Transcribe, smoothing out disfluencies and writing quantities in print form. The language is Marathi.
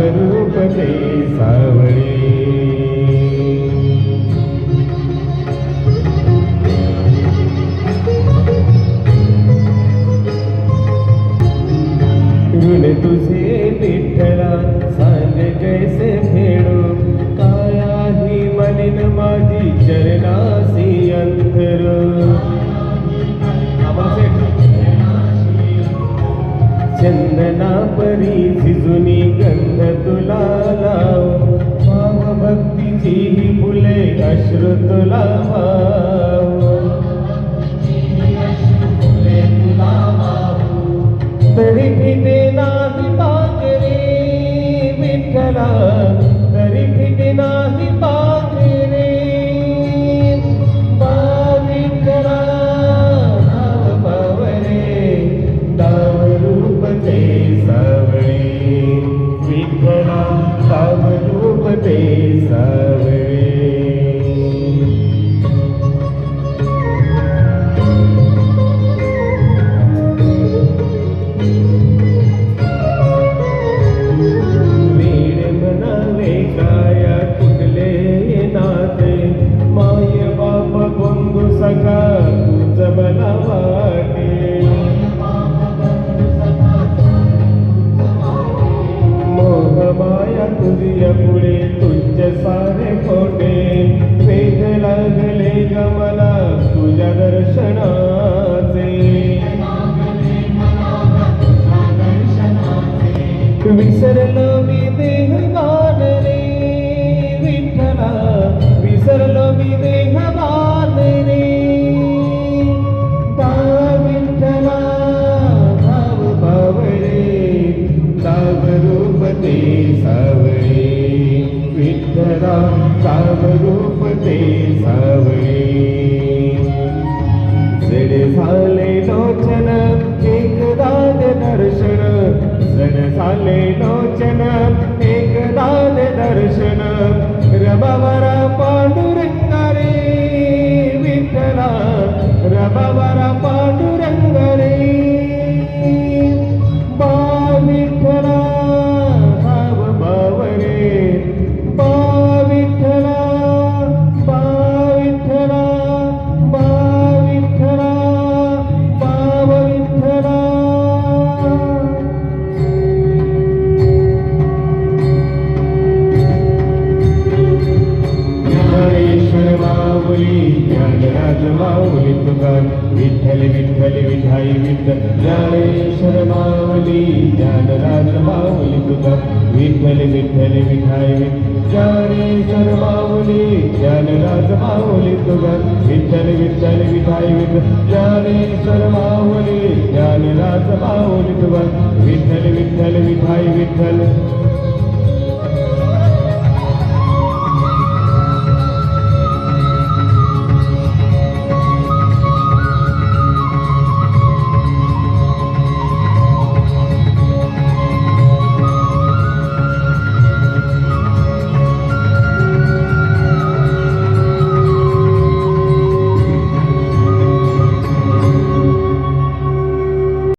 रूप ते सावळे. ऋण तुझे विठ्ठला सांग कैसे फेडू, काय आहे मलिन माझी चरणासी अंतर. चंदना परी झिजुनी गंध तुला लाव, भाव भक्तीची ही फुले अश्रू तुला वाव. तरी फिटे नाही पांघरे विठ्ठला, तरी फिटे नाही पांघरे. बा विठ्ठला नाव पावरे, दाव रूप ते सावळे. विठ्ठला दाव रूप ते सावळे. सखा तुझ मला वाटे, मोह माया तुझ्या पुढे तुझ्या सारे खोटे. वेग लागले ग मला तुझ्या दर्शनाचे, विसरलो मी देहभान रे विठ्ठला, विसरलो मी देहभान रे. सावळे विठ्ठला साव रूप ते सावळे. जड झाले लोचन एकदाद दर्शन, जड झाले लोचन एकदाद दर्शन. रबावरा पांडुरंगा रे विठ्ठला, रबावरा पांडुरंगा रे. बा विठ्ठला ज्ञानराज माऊली तुका, विठ्ठल विठ्ठल विठाई विठ्ठल. ज्ञानेश्वर माऊली ज्ञानराज माऊली तुका, विठ्ठल विठ्ठल विठाई विठ्ठल. ज्ञानेश्वर माऊली ज्ञानराज माऊली तुका, विठ्ठल विठ्ठल विठाई विठ्ठल. ज्ञानेश्वर माऊली ज्ञानराज माऊली तुका, विठ्ठल विठ्ठल विठाई विठ्ठल.